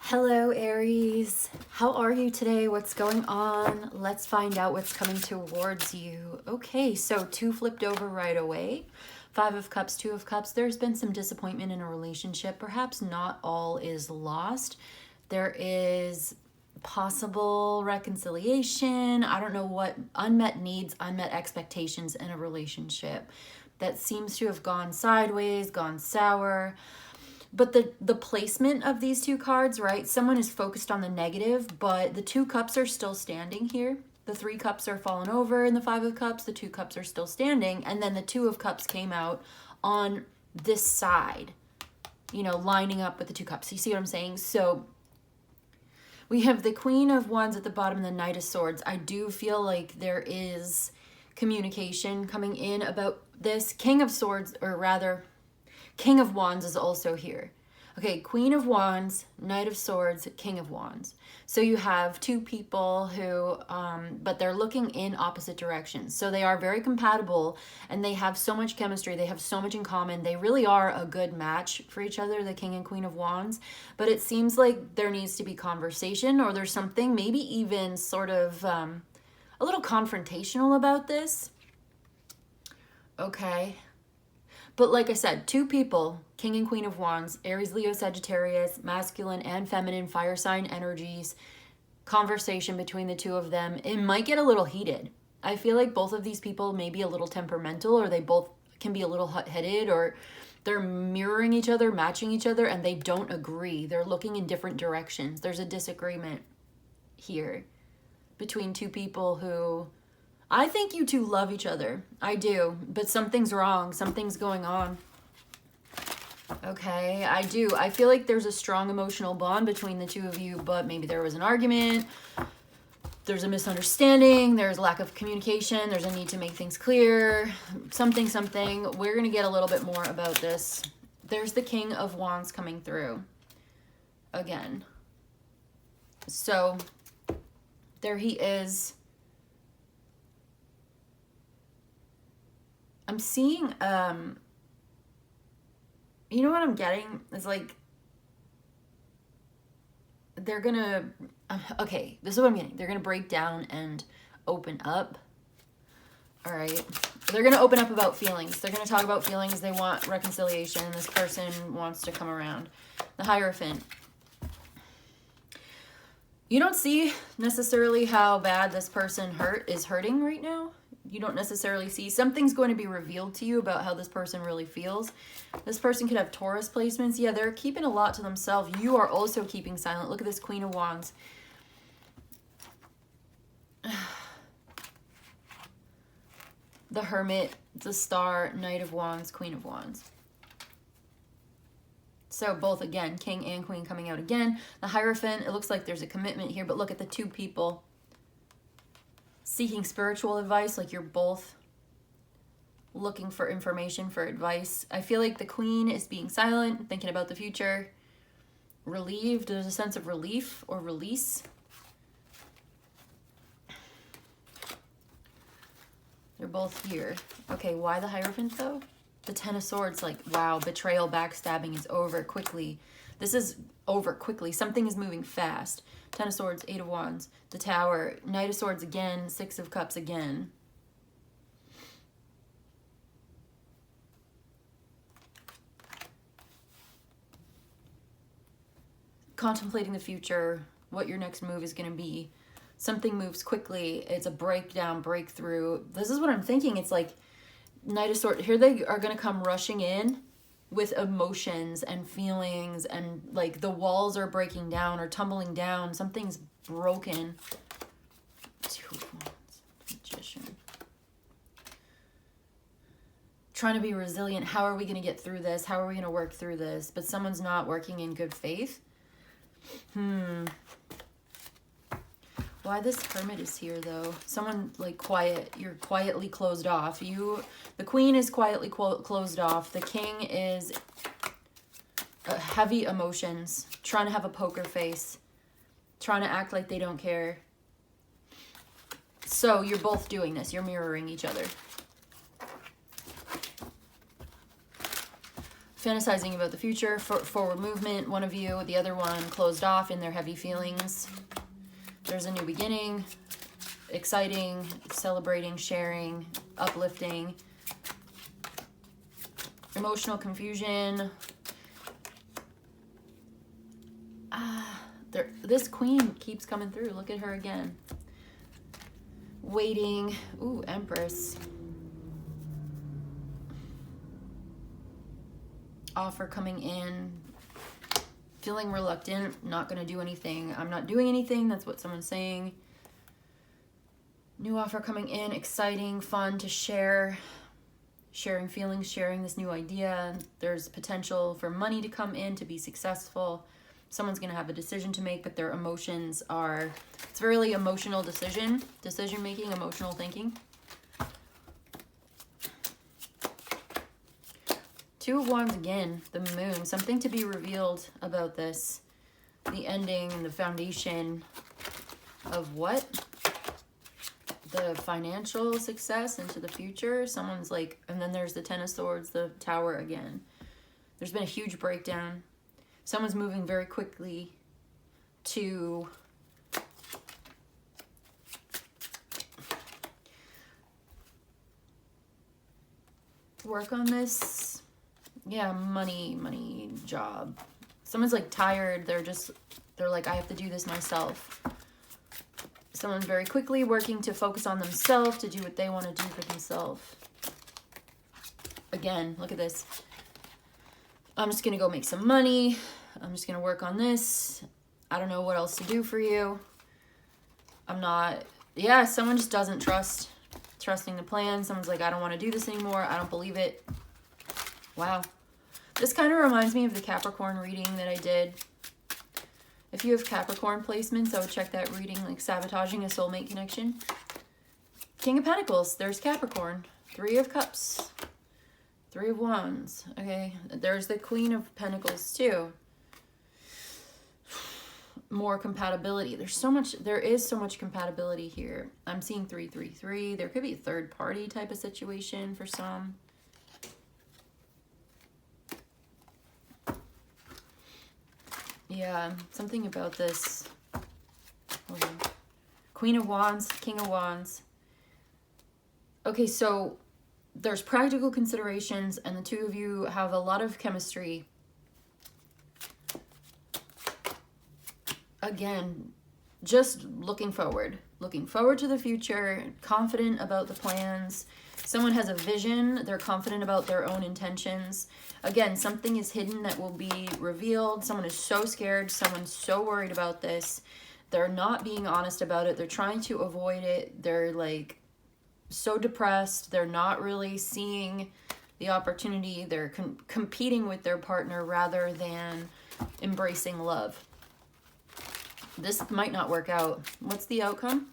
Hello, Aries. How are you today? What's going on? Let's find out what's coming towards you. Okay, so 2 flipped over right away. 5 of Cups, 2 of Cups. There's been some disappointment in a relationship. Perhaps not all is lost. There is possible reconciliation. I don't know what unmet needs, unmet expectations in a relationship that seems to have gone sideways, gone sour. But the placement of these 2 cards, right? Someone is focused on the negative, but the 2 cups are still standing here. The 3 cups are fallen over in the 5 of Cups. The 2 cups are still standing. And then the 2 of Cups came out on this side, you know, lining up with the 2 cups. You see what I'm saying? So we have the Queen of Wands at the bottom and the Knight of Swords. I do feel like there is communication coming in about this. King of Swords, or rather, King of Wands is also here. Okay, Queen of Wands, Knight of Swords, King of Wands. So you have 2 people who, but they're looking in opposite directions. So they are very compatible and they have so much chemistry. They have so much in common. They really are a good match for each other, the King and Queen of Wands. But it seems like there needs to be conversation, or there's something maybe even sort of a little confrontational about this. Okay. But like I said, 2 people, King and Queen of Wands, Aries, Leo, Sagittarius, masculine and feminine fire sign energies, conversation between the 2 of them. It might get a little heated. I feel like both of these people may be a little temperamental, or they both can be a little hot-headed, or they're mirroring each other, matching each other, and they don't agree. They're looking in different directions. There's a disagreement here between 2 people who... I think you 2 love each other. I do. But something's wrong. Something's going on. Okay, I do. I feel like there's a strong emotional bond between the 2 of you, but maybe there was an argument. There's a misunderstanding. There's lack of communication. There's a need to make things clear. Something. We're going to get a little bit more about this. There's the King of Wands coming through again. So there he is. I'm seeing, you know what I'm getting? It's like, they're gonna, okay, this is what I'm getting. They're gonna break down and open up. All right. They're gonna open up about feelings. They're gonna talk about feelings. They want reconciliation. This person wants to come around. The Hierophant. You don't see necessarily how bad this person is hurting right now. You don't necessarily see. Something's going to be revealed to you about how this person really feels. This person could have Taurus placements. Yeah, they're keeping a lot to themselves. You are also keeping silent. Look at this Queen of Wands. The Hermit, the Star, Knight of Wands, Queen of Wands. So both, again, King and Queen coming out again. The Hierophant, it looks like there's a commitment here, but look at the 2 people seeking spiritual advice, like you're both looking for information, for advice. I feel like the Queen is being silent, thinking about the future. Relieved, there's a sense of relief or release. They're both here. Okay, why the Hierophant though? The 10 of Swords, like, wow, betrayal, backstabbing is over quickly. This is over quickly. Something is moving fast. 10 of Swords, 8 of Wands, the Tower, Knight of Swords again, 6 of Cups again. Contemplating the future, what your next move is going to be. Something moves quickly. It's a breakdown, breakthrough. This is what I'm thinking. It's like Knight of Swords. Here they are going to come rushing in with emotions and feelings, and like the walls are breaking down or tumbling down. Something's broken. 2 of Wands, Magician. Trying to be resilient. How are we going to get through this? How are we going to work through this? But someone's not working in good faith. Why this Hermit is here though? Someone like quiet. You're quietly closed off. The Queen is quietly closed off. The King is heavy emotions, trying to have a poker face, trying to act like they don't care. So you're both doing this. You're mirroring each other. fantasizing about the future, forward movement, one of you, the other one closed off in their heavy feelings. There's a new beginning, exciting, celebrating, sharing, uplifting, emotional confusion. This queen keeps coming through. Look at her again. Waiting. Ooh, Empress. Offer coming in. Feeling reluctant. Not going to do anything. I'm not doing anything. That's what someone's saying. New offer coming in. Exciting. Fun to share. Sharing feelings. Sharing this new idea. There's potential for money to come in to be successful. Someone's going to have a decision to make, but their emotions are, it's really emotional decision making, emotional thinking. Two of Wands again, the moon, something to be revealed about this. The ending and the foundation of what? The financial success into the future. Someone's like, and then there's the Ten of Swords, the Tower again. There's been a huge breakdown. Someone's moving very quickly to work on this. Yeah, money, job. Someone's like tired. They're like, I have to do this myself. Someone's very quickly working to focus on themselves, to do what they want to do for themselves. Again, look at this. I'm just going to go make some money. I'm just going to work on this. I don't know what else to do for you. Yeah, someone just doesn't trusting the plan. Someone's like, I don't want to do this anymore. I don't believe it. Wow. This kind of reminds me of the Capricorn reading that I did. If you have Capricorn placements, I would check that reading, like sabotaging a soulmate connection. King of Pentacles, there's Capricorn. Three of Cups. Three of Wands. Okay, there's the Queen of Pentacles too. More compatibility. There is so much compatibility here. I'm seeing 333. There could be a third party type of situation for some. Yeah, something about this. Hold on. Queen of Wands, King of Wands. Okay, so there's practical considerations, and the two of you have a lot of chemistry. Again, just looking forward to the future, confident about the plans. Someone has a vision. They're confident about their own intentions. Again, something is hidden that will be revealed. Someone is so scared. Someone's so worried about this. They're not being honest about it. They're trying to avoid it. They're like so depressed. They're not really seeing the opportunity. They're competing with their partner rather than embracing love. This might not work out. What's the outcome?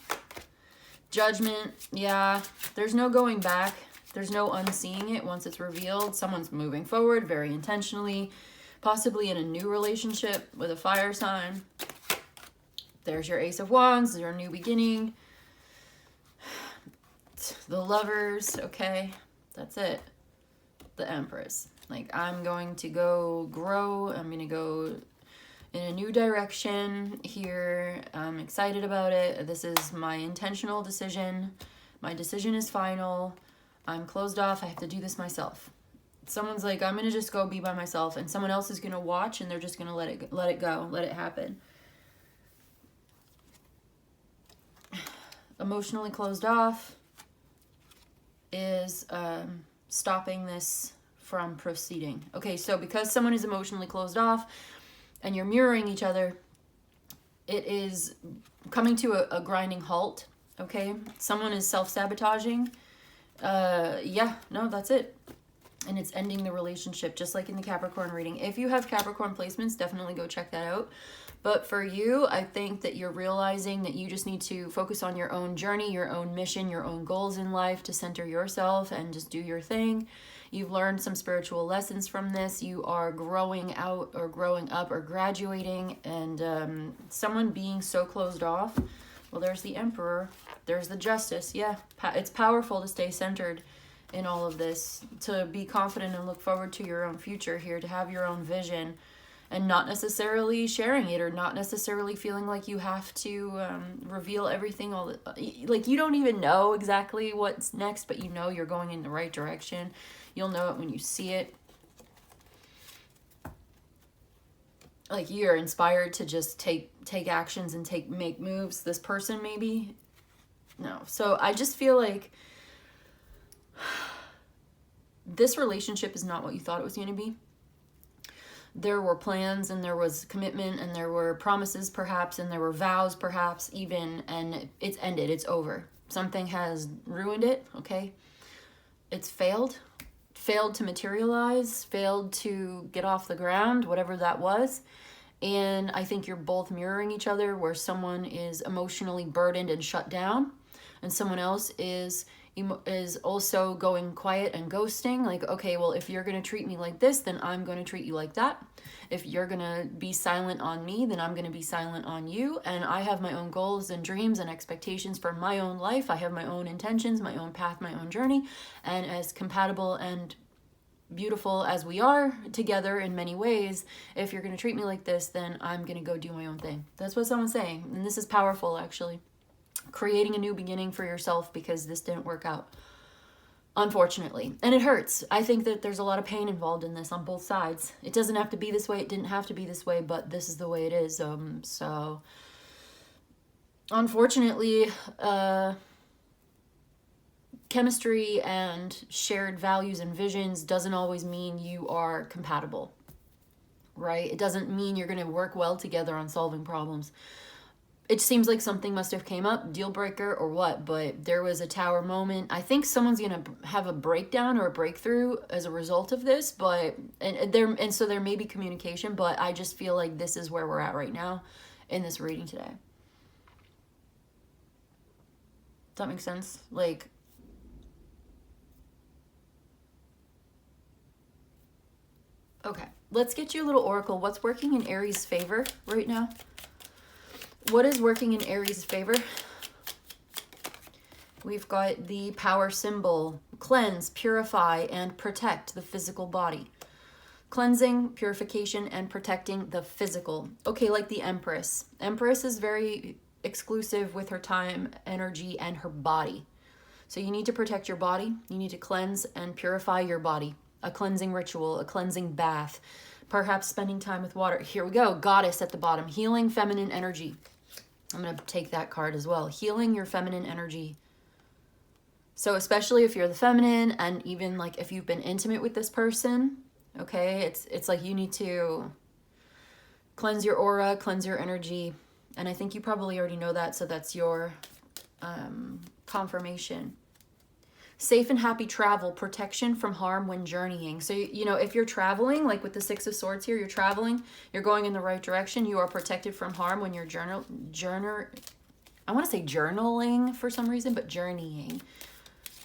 Judgment. Yeah, there's no going back. There's no unseeing it once it's revealed. Someone's moving forward very intentionally, possibly in a new relationship with a fire sign. There's your Ace of Wands, your new beginning. The Lovers, okay, that's it. The Empress. Like, I'm going to go grow. I'm going to go in a new direction here. I'm excited about it. This is my intentional decision. My decision is final. I'm closed off. I have to do this myself. Someone's like, I'm going to just go be by myself, and someone else is going to watch, and they're just going to let it go, let it happen. Emotionally closed off is stopping this from proceeding. Okay, so because someone is emotionally closed off and you're mirroring each other, it is coming to a grinding halt, okay? Someone is self-sabotaging. Yeah, no, that's it. And it's ending the relationship, just like in the Capricorn reading. If you have Capricorn placements, definitely go check that out. But for you, I think that you're realizing that you just need to focus on your own journey, your own mission, your own goals in life, to center yourself and just do your thing. You've learned some spiritual lessons from this. You are growing out or growing up or graduating, and someone being so closed off. Well, there's the Emperor. There's the Justice. Yeah, it's powerful to stay centered in all of this, to be confident and look forward to your own future here, to have your own vision and not necessarily sharing it, or not necessarily feeling like you have to reveal everything like you don't even know exactly what's next, but you know you're going in the right direction. You'll know it when you see it. Like you're inspired to just take actions and make moves. This person maybe, no. So I just feel like this relationship is not what you thought it was going to be. There were plans, and there was commitment, and there were promises perhaps, and there were vows perhaps even, and it's ended. It's over. Something has ruined it, okay? It's failed to materialize, failed to get off the ground, whatever that was. And I think you're both mirroring each other, where someone is emotionally burdened and shut down, and someone else is also going quiet and ghosting. Like, okay, well, if you're going to treat me like this, then I'm going to treat you like that. If you're going to be silent on me, then I'm going to be silent on you. And I have my own goals and dreams and expectations for my own life. I have my own intentions, my own path, my own journey. And as compatible and beautiful as we are together in many ways, if you're going to treat me like this, then I'm going to go do my own thing. That's what someone's saying. And this is powerful, actually. Creating a new beginning for yourself because this didn't work out, unfortunately. And it hurts. I think that there's a lot of pain involved in this on both sides. It doesn't have to be this way. It didn't have to be this way, but this is the way it is. So unfortunately, chemistry and shared values and visions doesn't always mean you are compatible, right? It doesn't mean you're going to work well together on solving problems. It seems like something must have came up, deal breaker or what, but there was a tower moment. I think someone's going to have a breakdown or a breakthrough as a result of this, but so there may be communication, but I just feel like this is where we're at right now in this reading today. Does that make sense? Like, okay, let's get you a little oracle. What's working in Aries' favor right now? What is working in Aries' favor? We've got the power symbol. Cleanse, purify, and protect the physical body. Cleansing, purification, and protecting the physical. Okay, like the Empress. Empress is very exclusive with her time, energy, and her body. So you need to protect your body. You need to cleanse and purify your body. A cleansing ritual, a cleansing bath, perhaps spending time with water. Here we go, Goddess at the bottom. Healing feminine energy. I'm going to take that card as well. Healing your feminine energy. So especially if you're the feminine, and even like if you've been intimate with this person, okay, it's like you need to cleanse your aura, cleanse your energy. And I think you probably already know that, so that's your confirmation. Safe and happy travel, protection from harm when journeying. So, you know, if you're traveling, like with the Six of Swords here, you're traveling, you're going in the right direction, you are protected from harm when you're I want to say journaling for some reason, but journeying.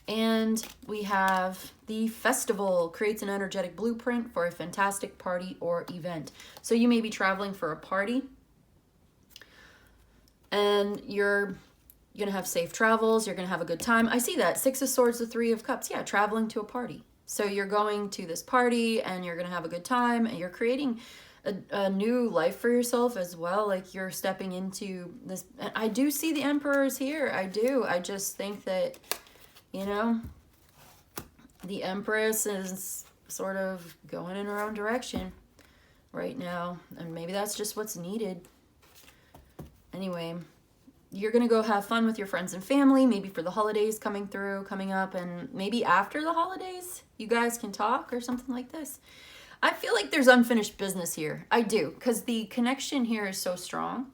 And we have the festival, creates an energetic blueprint for a fantastic party or event. So you may be traveling for a party, and you're going to have safe travels. You're going to have a good time. I see that. Six of Swords, the Three of Cups. Yeah, traveling to a party. So you're going to this party and you're going to have a good time, and you're creating a new life for yourself as well. Like you're stepping into this. I do see the Emperors here. I do. I just think that, you know, the Empress is sort of going in her own direction right now. And maybe that's just what's needed. Anyway, you're going to go have fun with your friends and family, maybe for the holidays coming up, and maybe after the holidays, you guys can talk or something like this. I feel like there's unfinished business here. I do, because the connection here is so strong,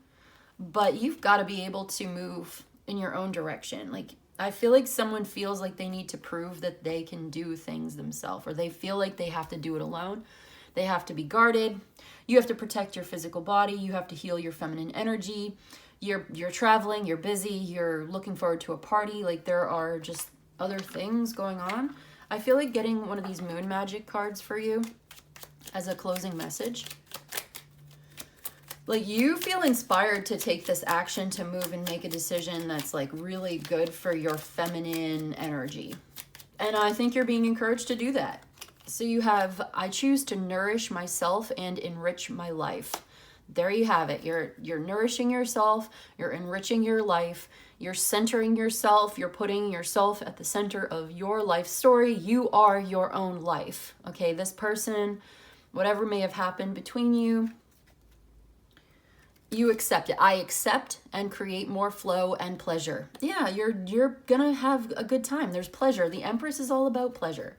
but you've got to be able to move in your own direction. Like, I feel like someone feels like they need to prove that they can do things themselves, or they feel like they have to do it alone. They have to be guarded. You have to protect your physical body. You have to heal your feminine energy. You're traveling, you're busy, you're looking forward to a party. Like, there are just other things going on. I feel like getting one of these moon magic cards for you as a closing message. Like, you feel inspired to take this action, to move and make a decision that's like really good for your feminine energy. And I think you're being encouraged to do that. So you have, I choose to nourish myself and enrich my life. There you have it. You're nourishing yourself, you're enriching your life, you're centering yourself, you're putting yourself at the center of your life story. You are your own life. Okay, this person, whatever may have happened between you, you accept it. I accept and create more flow and pleasure. Yeah, you're gonna have a good time. There's pleasure. The Empress is all about pleasure.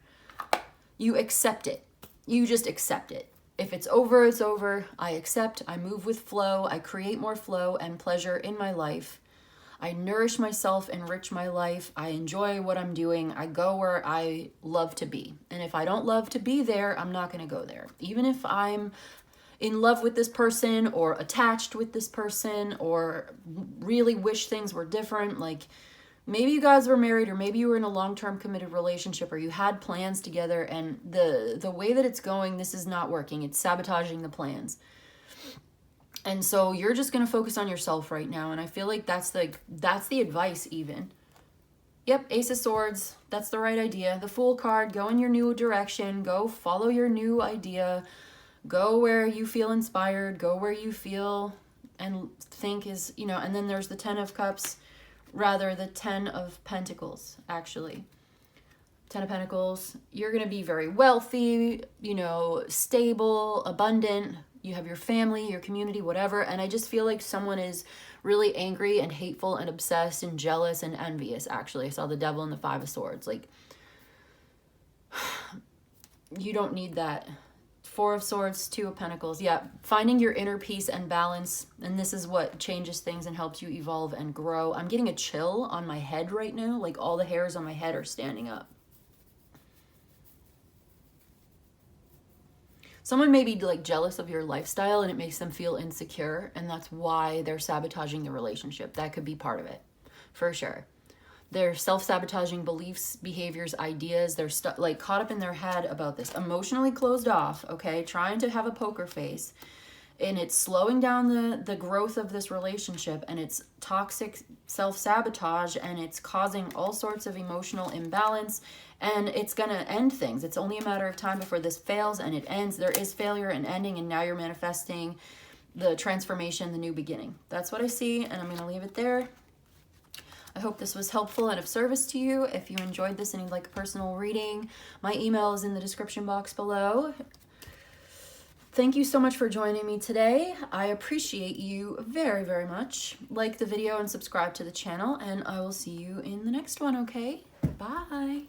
You accept it. You just accept it. If it's over, it's over. I accept. I move with flow. I create more flow and pleasure in my life. I nourish myself, enrich my life. I enjoy what I'm doing. I go where I love to be. And if I don't love to be there, I'm not going to go there. Even if I'm in love with this person or attached with this person or really wish things were different, like maybe you guys were married or maybe you were in a long-term committed relationship or you had plans together, and the way that it's going, this is not working. It's sabotaging the plans. And so you're just going to focus on yourself right now. And I feel like that's the advice even. Yep, Ace of Swords. That's the right idea. The Fool card, go in your new direction. Go follow your new idea. Go where you feel inspired. Go where you feel and think is, and then there's the Ten of Cups, rather the Ten of Pentacles, actually. Ten of Pentacles, you're going to be very wealthy, stable, abundant. You have your family, your community, whatever. And I just feel like someone is really angry and hateful and obsessed and jealous and envious, actually. I saw the Devil and the Five of Swords. Like, you don't need that. Four of Swords, Two of Pentacles. Yeah, finding your inner peace and balance. And this is what changes things and helps you evolve and grow. I'm getting a chill on my head right now. Like, all the hairs on my head are standing up. Someone may be like jealous of your lifestyle and it makes them feel insecure, and that's why they're sabotaging the relationship. That could be part of it, for sure. They're self-sabotaging beliefs, behaviors, ideas. They're like caught up in their head about this. Emotionally closed off, okay? Trying to have a poker face. And it's slowing down the growth of this relationship, and it's toxic self-sabotage, and it's causing all sorts of emotional imbalance, and it's going to end things. It's only a matter of time before this fails and it ends. There is failure and ending, and now you're manifesting the transformation, the new beginning. That's what I see, and I'm going to leave it there. I hope this was helpful and of service to you. If you enjoyed this and you'd like a personal reading, my email is in the description box below. Thank you so much for joining me today. I appreciate you very, very much. Like the video and subscribe to the channel, and I will see you in the next one, okay? Bye.